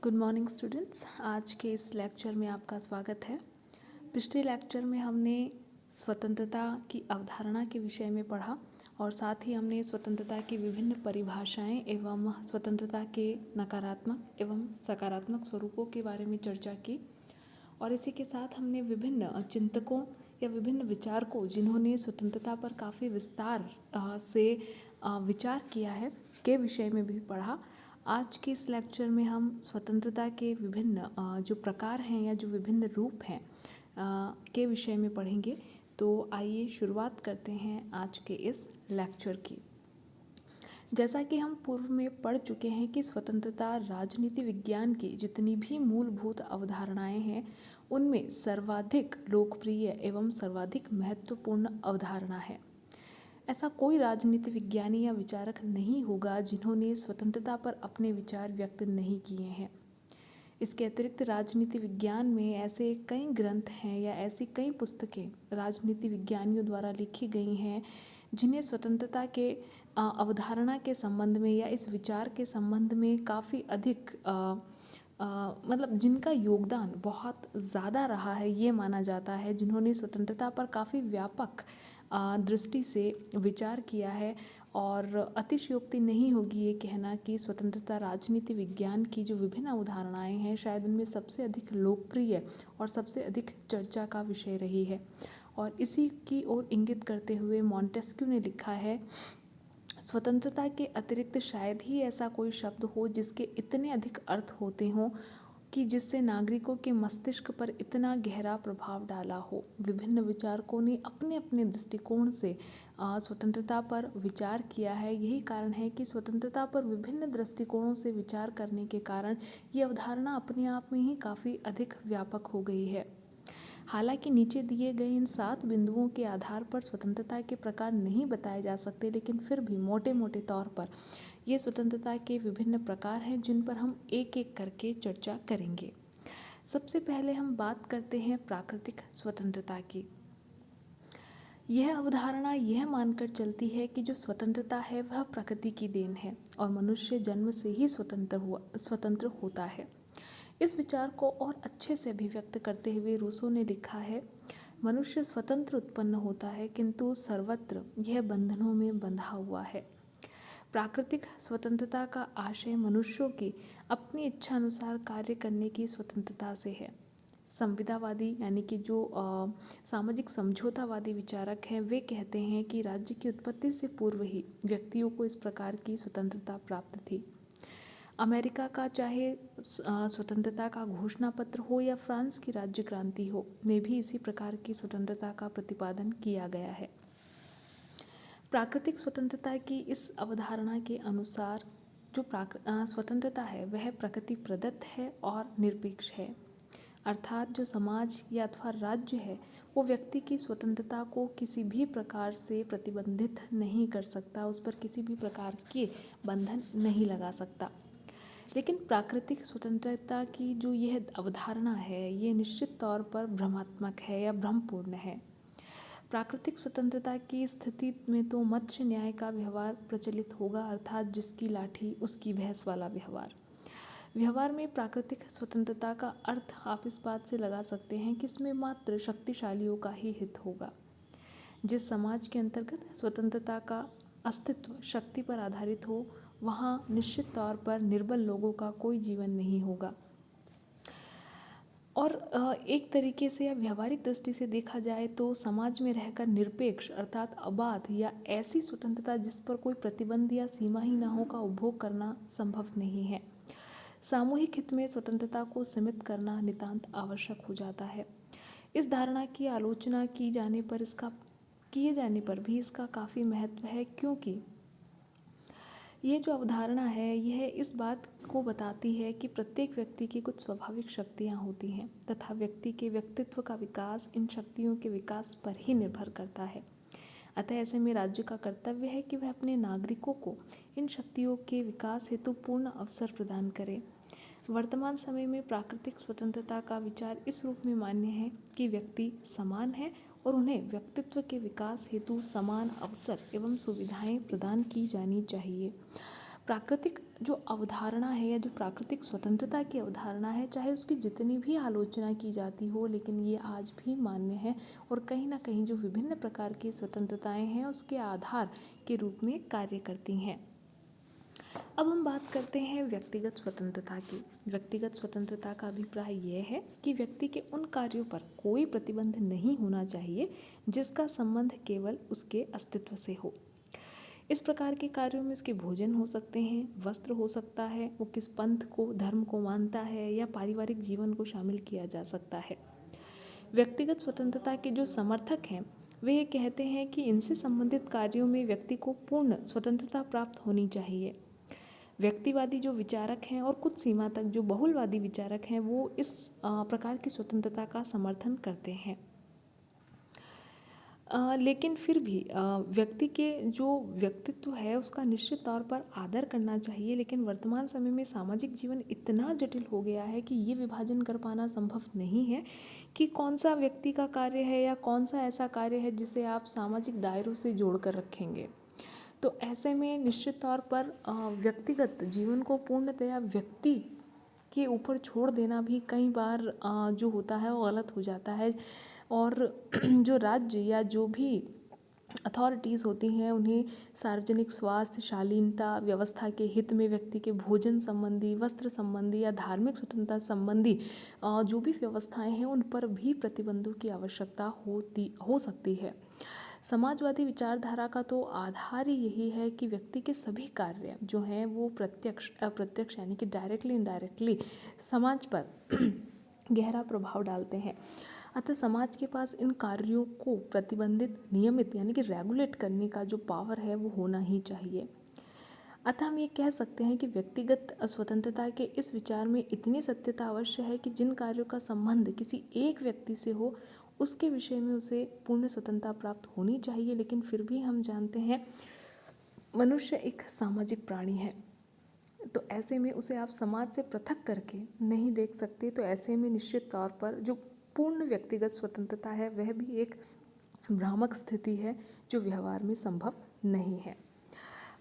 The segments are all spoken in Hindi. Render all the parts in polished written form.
Good morning students. आज के इस लेक्चर में आपका स्वागत है। पिछले लेक्चर में हमने स्वतंत्रता की अवधारणा के विषय में पढ़ा और साथ ही हमने स्वतंत्रता की विभिन्न परिभाषाएं एवं स्वतंत्रता के नकारात्मक एवं सकारात्मक स्वरूपों के बारे में चर्चा की। और इसी के साथ हमने विभिन्न चिंतकों या विभिन्न विचारकों जिन्होंने स्वतंत्रता पर काफ़ी विस्तार से विचार किया है के विषय में भी पढ़ा। आज के इस लेक्चर में हम स्वतंत्रता के विभिन्न जो प्रकार हैं या जो विभिन्न रूप हैं के विषय में पढ़ेंगे। तो आइए शुरुआत करते हैं आज के इस लेक्चर की। जैसा कि हम पूर्व में पढ़ चुके हैं कि स्वतंत्रता राजनीति विज्ञान की जितनी भी मूलभूत अवधारणाएं हैं उनमें सर्वाधिक लोकप्रिय एवं सर्वाधिक महत्वपूर्ण अवधारणा है। ऐसा कोई राजनीति विज्ञानी या विचारक नहीं होगा जिन्होंने स्वतंत्रता पर अपने विचार व्यक्त नहीं किए हैं। इसके अतिरिक्त राजनीति विज्ञान में ऐसे कई ग्रंथ हैं या ऐसी कई पुस्तकें राजनीति विज्ञानियों द्वारा लिखी गई हैं जिन्हें स्वतंत्रता के अवधारणा के संबंध में या इस विचार के संबंध में काफ़ी अधिक मतलब जिनका योगदान बहुत ज़्यादा रहा है ये माना जाता है, जिन्होंने स्वतंत्रता पर काफ़ी व्यापक दृष्टि से विचार किया है। और अतिशयोक्ति नहीं होगी ये कहना कि स्वतंत्रता राजनीति विज्ञान की जो विभिन्न अवधारणाएं हैं शायद उनमें सबसे अधिक लोकप्रिय और सबसे अधिक चर्चा का विषय रही है। और इसी की ओर इंगित करते हुए मॉन्टेस्क्यू ने लिखा है, स्वतंत्रता के अतिरिक्त शायद ही ऐसा कोई शब्द हो जिसके इतने अधिक अर्थ होते हों कि जिससे नागरिकों के मस्तिष्क पर इतना गहरा प्रभाव डाला हो। विभिन्न विचारकों ने अपने अपने दृष्टिकोण से स्वतंत्रता पर विचार किया है। यही कारण है कि स्वतंत्रता पर विभिन्न दृष्टिकोणों से विचार करने के कारण ये अवधारणा अपने आप में ही काफ़ी अधिक व्यापक हो गई है। हालांकि नीचे दिए गए इन 7 बिंदुओं के आधार पर स्वतंत्रता के प्रकार नहीं बताए जा सकते, लेकिन फिर भी मोटे मोटे तौर पर ये स्वतंत्रता के विभिन्न प्रकार हैं जिन पर हम एक एक करके चर्चा करेंगे। सबसे पहले हम बात करते हैं प्राकृतिक स्वतंत्रता की। यह अवधारणा यह मानकर चलती है कि जो स्वतंत्रता है वह प्रकृति की देन है और मनुष्य जन्म से ही स्वतंत्र होता है। इस विचार को और अच्छे से अभिव्यक्त करते हुए रूसो ने लिखा है, मनुष्य स्वतंत्र उत्पन्न होता है किंतु सर्वत्र यह बंधनों में बंधा हुआ है। प्राकृतिक स्वतंत्रता का आशय मनुष्यों की अपनी इच्छा अनुसार कार्य करने की स्वतंत्रता से है। संविदावादी यानी कि जो सामाजिक समझौतावादी विचारक हैं वे कहते हैं कि राज्य की उत्पत्ति से पूर्व ही व्यक्तियों को इस प्रकार की स्वतंत्रता प्राप्त थी। अमेरिका का चाहे स्वतंत्रता का घोषणा पत्र हो या फ्रांस की राज्य क्रांति हो, में भी इसी प्रकार की स्वतंत्रता का प्रतिपादन किया गया है। प्राकृतिक स्वतंत्रता की इस अवधारणा के अनुसार जो स्वतंत्रता है वह प्रकृति प्रदत्त है और निरपेक्ष है, अर्थात जो समाज या अथवा राज्य है वो व्यक्ति की स्वतंत्रता को किसी भी प्रकार से प्रतिबंधित नहीं कर सकता, उस पर किसी भी प्रकार के बंधन नहीं लगा सकता। लेकिन प्राकृतिक स्वतंत्रता की जो यह अवधारणा है ये निश्चित तौर पर भ्रमात्मक है या भ्रमपूर्ण है। प्राकृतिक स्वतंत्रता की स्थिति में तो मत्स्य न्याय का व्यवहार प्रचलित होगा, अर्थात जिसकी लाठी उसकी भैंस वाला व्यवहार में प्राकृतिक स्वतंत्रता का अर्थ आप इस बात से लगा सकते हैं कि इसमें मात्र शक्तिशालियों का ही हित होगा। जिस समाज के अंतर्गत स्वतंत्रता का अस्तित्व शक्ति पर आधारित हो वहाँ निश्चित तौर पर निर्बल लोगों का कोई जीवन नहीं होगा। और एक तरीके से या व्यवहारिक दृष्टि से देखा जाए तो समाज में रहकर निरपेक्ष अर्थात अबाध या ऐसी स्वतंत्रता जिस पर कोई प्रतिबंध या सीमा ही ना हो का उपभोग करना संभव नहीं है। सामूहिक हित में स्वतंत्रता को सीमित करना नितांत आवश्यक हो जाता है। इस धारणा की आलोचना किए जाने पर भी इसका काफ़ी महत्व है, क्योंकि यह जो अवधारणा है यह इस बात को बताती है कि प्रत्येक व्यक्ति की कुछ स्वाभाविक शक्तियाँ होती हैं तथा व्यक्ति के व्यक्तित्व का विकास इन शक्तियों के विकास पर ही निर्भर करता है। अतः ऐसे में राज्य का कर्तव्य है कि वह अपने नागरिकों को इन शक्तियों के विकास हेतु पूर्ण अवसर प्रदान करे। वर्तमान समय में प्राकृतिक स्वतंत्रता का विचार इस रूप में मान्य है कि व्यक्ति समान है और उन्हें व्यक्तित्व के विकास हेतु समान अवसर एवं सुविधाएं प्रदान की जानी चाहिए। प्राकृतिक जो अवधारणा है या जो प्राकृतिक स्वतंत्रता की अवधारणा है, चाहे उसकी जितनी भी आलोचना की जाती हो, लेकिन ये आज भी मान्य है और कहीं ना कहीं जो विभिन्न प्रकार की स्वतंत्रताएं हैं उसके आधार के रूप में कार्य करती हैं। अब हम बात करते हैं व्यक्तिगत स्वतंत्रता की। व्यक्तिगत स्वतंत्रता का अभिप्राय यह है कि व्यक्ति के उन कार्यों पर कोई प्रतिबंध नहीं होना चाहिए जिसका संबंध केवल उसके अस्तित्व से हो। इस प्रकार के कार्यों में उसके भोजन हो सकते हैं, वस्त्र हो सकता है, वो किस पंथ को, धर्म को मानता है, या पारिवारिक जीवन को शामिल किया जा सकता है। व्यक्तिगत स्वतंत्रता के जो समर्थक हैं वे ये कहते हैं कि इनसे संबंधित कार्यों में व्यक्ति को पूर्ण स्वतंत्रता प्राप्त होनी चाहिए। व्यक्तिवादी जो विचारक हैं और कुछ सीमा तक जो बहुलवादी विचारक हैं वो इस प्रकार की स्वतंत्रता का समर्थन करते हैं। लेकिन फिर भी व्यक्ति के जो व्यक्तित्व है उसका निश्चित तौर पर आदर करना चाहिए। लेकिन वर्तमान समय में सामाजिक जीवन इतना जटिल हो गया है कि ये विभाजन कर पाना संभव नहीं है कि कौन सा व्यक्ति का कार्य है या कौन सा ऐसा कार्य है जिसे आप सामाजिक दायरों से जोड़ कर रखेंगे। तो ऐसे में निश्चित तौर पर व्यक्तिगत जीवन को पूर्णतया व्यक्ति के ऊपर छोड़ देना भी कई बार जो होता है वो गलत हो जाता है। और जो राज्य या जो भी अथॉरिटीज़ होती हैं उन्हें सार्वजनिक स्वास्थ्य, शालीनता, व्यवस्था के हित में व्यक्ति के भोजन संबंधी, वस्त्र संबंधी या धार्मिक स्वतंत्रता संबंधी जो भी व्यवस्थाएं हैं उन पर भी प्रतिबंधों की आवश्यकता हो सकती है। समाजवादी विचारधारा का तो आधार ही यही है कि व्यक्ति के सभी कार्य जो हैं वो प्रत्यक्ष अप्रत्यक्ष यानी कि डायरेक्टली इनडायरेक्टली समाज पर गहरा प्रभाव डालते हैं। अतः समाज के पास इन कार्यों को प्रतिबंधित, नियमित यानी कि रेगुलेट करने का जो पावर है वो होना ही चाहिए। अतः हम ये कह सकते हैं कि व्यक्तिगत स्वतंत्रता के इस विचार में इतनी सत्यता अवश्य है कि जिन कार्यों का संबंध किसी एक व्यक्ति से हो उसके विषय में उसे पूर्ण स्वतंत्रता प्राप्त होनी चाहिए। लेकिन फिर भी हम जानते हैं मनुष्य एक सामाजिक प्राणी है, तो ऐसे में उसे आप समाज से पृथक करके नहीं देख सकते। तो ऐसे में निश्चित तौर पर जो पूर्ण व्यक्तिगत स्वतंत्रता है वह भी एक भ्रामक स्थिति है जो व्यवहार में संभव नहीं है।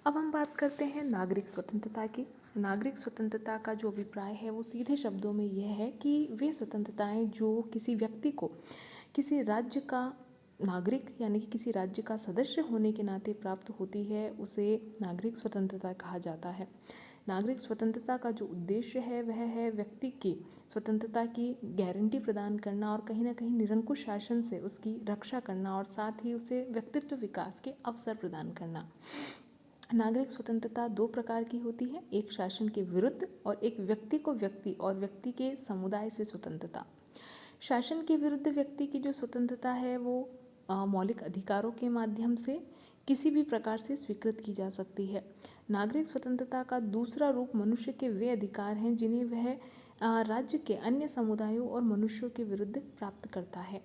अब हम बात करते हैं नागरिक स्वतंत्रता की। नागरिक स्वतंत्रता का जो अभिप्राय है वो सीधे शब्दों में यह है कि वे स्वतंत्रताएं जो किसी व्यक्ति को किसी राज्य का नागरिक यानी कि किसी राज्य का सदस्य होने के नाते प्राप्त होती है उसे नागरिक स्वतंत्रता कहा जाता है। नागरिक स्वतंत्रता का जो उद्देश्य है वह है व्यक्ति की स्वतंत्रता की गारंटी प्रदान करना और कहीं ना कहीं निरंकुश शासन से उसकी रक्षा करना और साथ ही उसे व्यक्तित्व विकास के अवसर प्रदान करना। नागरिक स्वतंत्रता दो प्रकार की होती है, एक शासन के विरुद्ध और एक व्यक्ति को व्यक्ति और व्यक्ति के समुदाय से स्वतंत्रता। शासन के विरुद्ध व्यक्ति की जो स्वतंत्रता है वो मौलिक अधिकारों के माध्यम से किसी भी प्रकार से स्वीकृत की जा सकती है। नागरिक स्वतंत्रता का दूसरा रूप मनुष्य के वे अधिकार हैं जिन्हें वह राज्य के अन्य समुदायों और मनुष्यों के विरुद्ध प्राप्त करता है।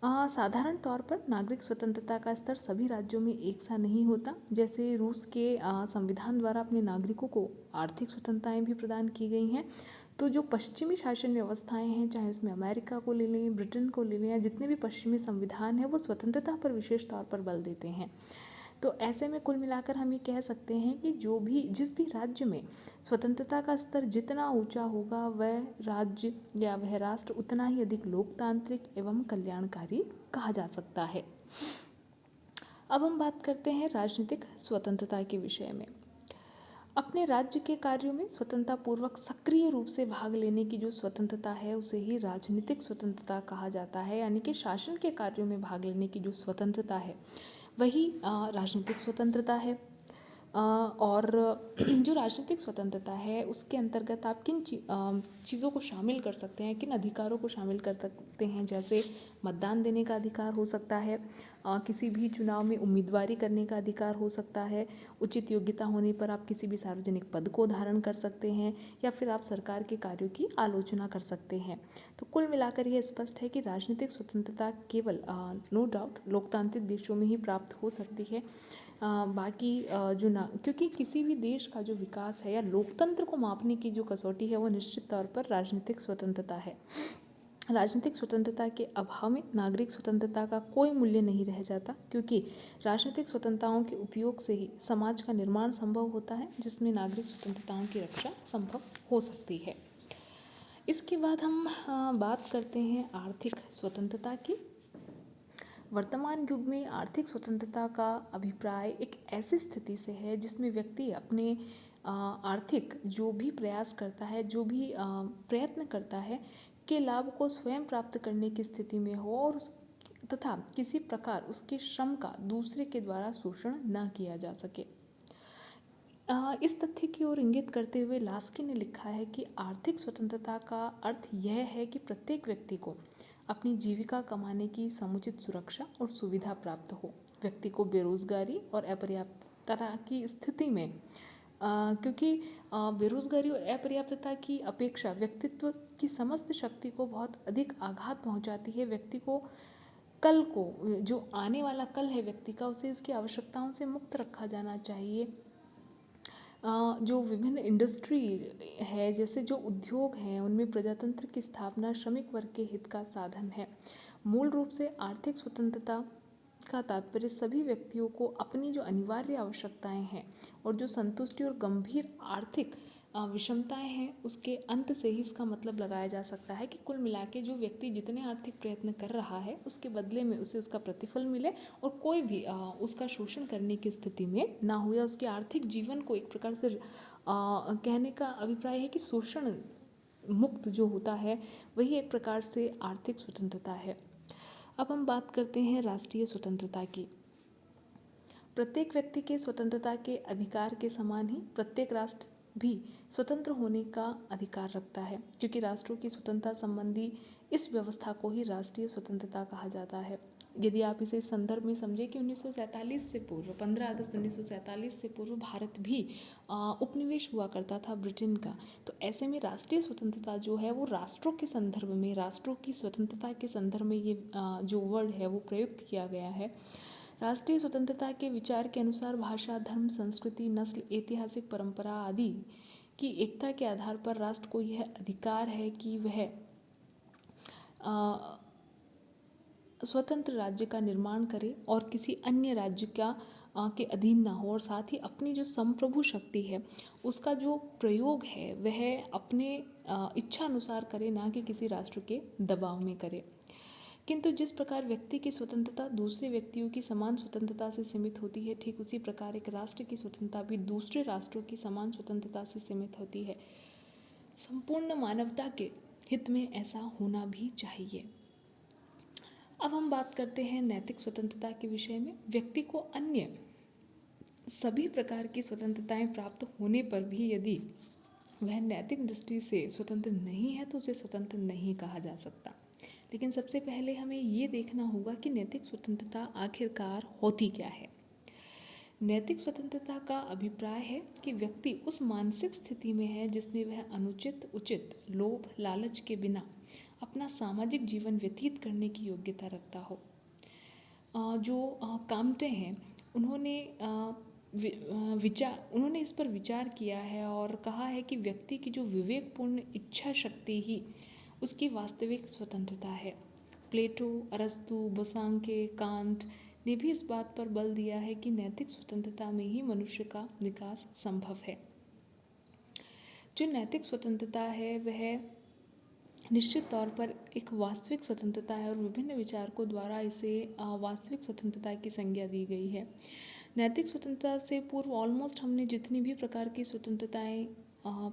साधारण तौर पर नागरिक स्वतंत्रता का स्तर सभी राज्यों में एक सा नहीं होता। जैसे रूस के संविधान द्वारा अपने नागरिकों को आर्थिक स्वतंत्रताएं भी प्रदान की गई हैं, तो जो पश्चिमी शासन व्यवस्थाएं हैं, चाहे उसमें अमेरिका को ले लें, ब्रिटेन को ले लें, या जितने भी पश्चिमी संविधान हैं वो स्वतंत्रता पर विशेष तौर पर बल देते हैं। तो ऐसे में कुल मिलाकर हम ये कह सकते हैं कि जिस भी राज्य में स्वतंत्रता का स्तर जितना ऊंचा होगा वह राज्य या वह राष्ट्र उतना ही अधिक लोकतांत्रिक एवं कल्याणकारी कहा जा सकता है। अब हम बात करते हैं राजनीतिक स्वतंत्रता के विषय में। अपने राज्य के कार्यों में स्वतंत्रतापूर्वक सक्रिय रूप से भाग लेने की जो स्वतंत्रता है उसे ही राजनीतिक स्वतंत्रता कहा जाता है। यानी कि शासन के कार्यों में भाग लेने की जो स्वतंत्रता है वही राजनीतिक स्वतंत्रता है। और जो राजनीतिक स्वतंत्रता है उसके अंतर्गत आप किन चीज़ों को शामिल कर सकते हैं, किन अधिकारों को शामिल कर सकते हैं, जैसे मतदान देने का अधिकार हो सकता है, किसी भी चुनाव में उम्मीदवारी करने का अधिकार हो सकता है, उचित योग्यता होने पर आप किसी भी सार्वजनिक पद को धारण कर सकते हैं, या फिर आप सरकार के कार्यों की आलोचना कर सकते हैं। तो कुल मिलाकर यह स्पष्ट है कि राजनीतिक स्वतंत्रता केवल नो डाउट लोकतांत्रिक देशों में ही प्राप्त हो सकती है। बाकी क्योंकि किसी भी देश का जो विकास है या लोकतंत्र को मापने की जो कसौटी है वो निश्चित तौर पर राजनीतिक स्वतंत्रता है। राजनीतिक स्वतंत्रता के अभाव में नागरिक स्वतंत्रता का कोई मूल्य नहीं रह जाता, क्योंकि राजनीतिक स्वतंत्रताओं के उपयोग से ही समाज का निर्माण संभव होता है, जिसमें नागरिक स्वतंत्रताओं की रक्षा संभव हो सकती है। इसके बाद हम बात करते हैं आर्थिक स्वतंत्रता की। वर्तमान युग में आर्थिक स्वतंत्रता का अभिप्राय एक ऐसी स्थिति से है जिसमें व्यक्ति अपने आर्थिक जो भी प्रयास करता है, जो भी प्रयत्न करता है, के लाभ को स्वयं प्राप्त करने की स्थिति में हो और तथा किसी प्रकार उसके श्रम का दूसरे के द्वारा शोषण न किया जा सके। इस तथ्य की ओर इंगित करते हुए लास्की ने लिखा है कि आर्थिक स्वतंत्रता का अर्थ यह है कि प्रत्येक व्यक्ति को अपनी जीविका कमाने की समुचित सुरक्षा और सुविधा प्राप्त हो। व्यक्ति को बेरोजगारी और अपर्याप्तता की स्थिति में क्योंकि बेरोजगारी और अपर्याप्तता की अपेक्षा व्यक्तित्व की समस्त शक्ति को बहुत अधिक आघात पहुंचाती है। व्यक्ति को कल को, जो आने वाला कल है व्यक्ति का, उसे उसकी आवश्यकताओं से मुक्त रखा जाना चाहिए। जो विभिन्न इंडस्ट्री है, जैसे जो उद्योग हैं, उनमें प्रजातंत्र की स्थापना श्रमिक वर्ग के हित का साधन है। मूल रूप से आर्थिक स्वतंत्रता का तात्पर्य सभी व्यक्तियों को अपनी जो अनिवार्य आवश्यकताएं हैं और जो संतुष्टि और गंभीर आर्थिक विषमताएं हैं, उसके अंत से ही इसका मतलब लगाया जा सकता है कि कुल मिला के जो व्यक्ति जितने आर्थिक प्रयत्न कर रहा है, उसके बदले में उसे उसका प्रतिफल मिले और कोई भी उसका शोषण करने की स्थिति में ना हो, या उसके आर्थिक जीवन को एक प्रकार से कहने का अभिप्राय है कि शोषण मुक्त जो होता है, वही एक प्रकार से आर्थिक स्वतंत्रता है। अब हम बात करते हैं राष्ट्रीय स्वतंत्रता की। प्रत्येक व्यक्ति के स्वतंत्रता के अधिकार के समान ही प्रत्येक राष्ट्र भी स्वतंत्र होने का अधिकार रखता है, क्योंकि राष्ट्रों की स्वतंत्रता संबंधी इस व्यवस्था को ही राष्ट्रीय स्वतंत्रता कहा जाता है। यदि आप इसे इस संदर्भ में समझें कि 1947 से पूर्व, 15 अगस्त 1947 से पूर्व भारत भी उपनिवेश हुआ करता था ब्रिटेन का, तो ऐसे में राष्ट्रीय स्वतंत्रता जो है वो राष्ट्रों के संदर्भ में, राष्ट्रों की स्वतंत्रता के संदर्भ में ये जो वर्ड है वो प्रयुक्त किया गया है। राष्ट्रीय स्वतंत्रता के विचार के अनुसार भाषा, धर्म, संस्कृति, नस्ल, ऐतिहासिक परंपरा आदि की एकता के आधार पर राष्ट्र को यह अधिकार है कि वह स्वतंत्र राज्य का निर्माण करे और किसी अन्य राज्य के अधीन ना हो, और साथ ही अपनी जो संप्रभु शक्ति है उसका जो प्रयोग है वह अपने इच्छा अनुसार करे, ना कि किसी राष्ट्र के दबाव में करे। किंतु जिस प्रकार व्यक्ति की स्वतंत्रता दूसरे व्यक्तियों की समान स्वतंत्रता से सीमित होती है, ठीक उसी प्रकार एक राष्ट्र की स्वतंत्रता भी दूसरे राष्ट्रों की समान स्वतंत्रता से सीमित होती है। संपूर्ण मानवता के हित में ऐसा होना भी चाहिए। अब हम बात करते हैं नैतिक स्वतंत्रता के विषय में। व्यक्ति को अन्य सभी प्रकार की स्वतंत्रताएं प्राप्त होने पर भी यदि वह नैतिक दृष्टि से स्वतंत्र नहीं है तो उसे स्वतंत्र नहीं कहा जा सकता। लेकिन सबसे पहले हमें ये देखना होगा कि नैतिक स्वतंत्रता आखिरकार होती क्या है। नैतिक स्वतंत्रता का अभिप्राय है कि व्यक्ति उस मानसिक स्थिति में है जिसमें वह अनुचित, उचित, लोभ, लालच के बिना अपना सामाजिक जीवन व्यतीत करने की योग्यता रखता हो। जो कामटे हैं उन्होंने इस पर विचार किया है और कहा है कि व्यक्ति की जो विवेकपूर्ण इच्छा शक्ति ही उसकी वास्तविक स्वतंत्रता है। प्लेटो, अरस्तु, बोसांके, कांट ने भी इस बात पर बल दिया है कि नैतिक स्वतंत्रता में ही मनुष्य का विकास संभव है। जो नैतिक स्वतंत्रता है वह निश्चित तौर पर एक वास्तविक स्वतंत्रता है और विभिन्न विचारकों द्वारा इसे वास्तविक स्वतंत्रता की संज्ञा दी गई है। नैतिक स्वतंत्रता से पूर्व ऑलमोस्ट हमने जितनी भी प्रकार की स्वतंत्रताएं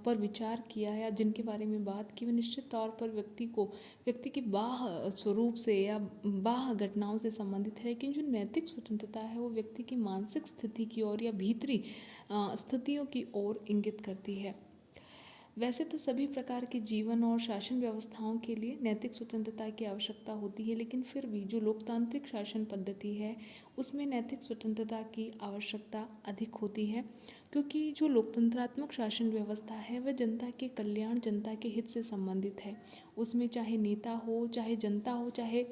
पर विचार किया है या जिनके बारे में बात की, वह निश्चित तौर पर व्यक्ति की बाह्य स्वरूप से या बाह्य घटनाओं से संबंधित है। लेकिन जो नैतिक स्वतंत्रता है वो व्यक्ति की मानसिक स्थिति की ओर या भीतरी स्थितियों की ओर इंगित करती है। वैसे तो सभी प्रकार के जीवन और शासन व्यवस्थाओं के लिए नैतिक स्वतंत्रता की आवश्यकता होती है, लेकिन फिर भी जो लोकतांत्रिक शासन पद्धति है उसमें नैतिक स्वतंत्रता की आवश्यकता अधिक होती है, क्योंकि जो लोकतंत्रात्मक शासन व्यवस्था है वह जनता के कल्याण, जनता के हित से संबंधित है। उसमें चाहे नेता हो, चाहे जनता हो, चाहे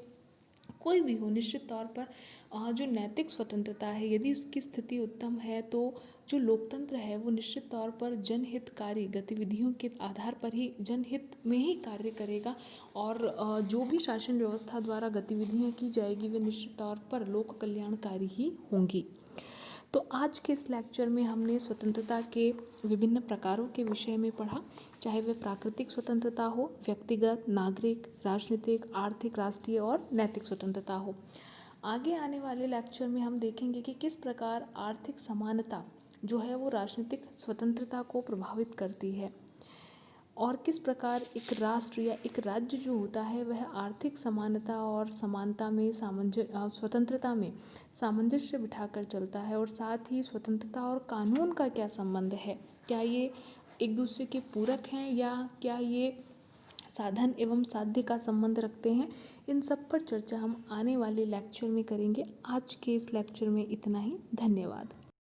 कोई भी हो, निश्चित तौर पर जो नैतिक स्वतंत्रता है यदि उसकी स्थिति उत्तम है तो जो लोकतंत्र है वो निश्चित तौर पर जनहितकारी गतिविधियों के आधार पर ही जनहित में ही कार्य करेगा। और जो भी शासन व्यवस्था द्वारा गतिविधियाँ की जाएगी वे निश्चित तौर पर लोक कल्याणकारी ही होंगी। तो आज के इस लेक्चर में हमने स्वतंत्रता के विभिन्न प्रकारों के विषय में पढ़ा, चाहे वह प्राकृतिक स्वतंत्रता हो, व्यक्तिगत, नागरिक, राजनीतिक, आर्थिक, राष्ट्रीय और नैतिक स्वतंत्रता हो। आगे आने वाले लेक्चर में हम देखेंगे कि किस प्रकार आर्थिक समानता जो है वो राजनीतिक स्वतंत्रता को प्रभावित करती है और किस प्रकार एक राष्ट्र या एक राज्य जो होता है वह आर्थिक समानता और समानता में स्वतंत्रता में सामंजस्य बिठाकर चलता है। और साथ ही स्वतंत्रता और कानून का क्या संबंध है, क्या ये एक दूसरे के पूरक हैं या क्या ये साधन एवं साध्य का संबंध रखते हैं, इन सब पर चर्चा हम आने वाले लेक्चर में करेंगे। आज के इस लेक्चर में इतना ही। धन्यवाद।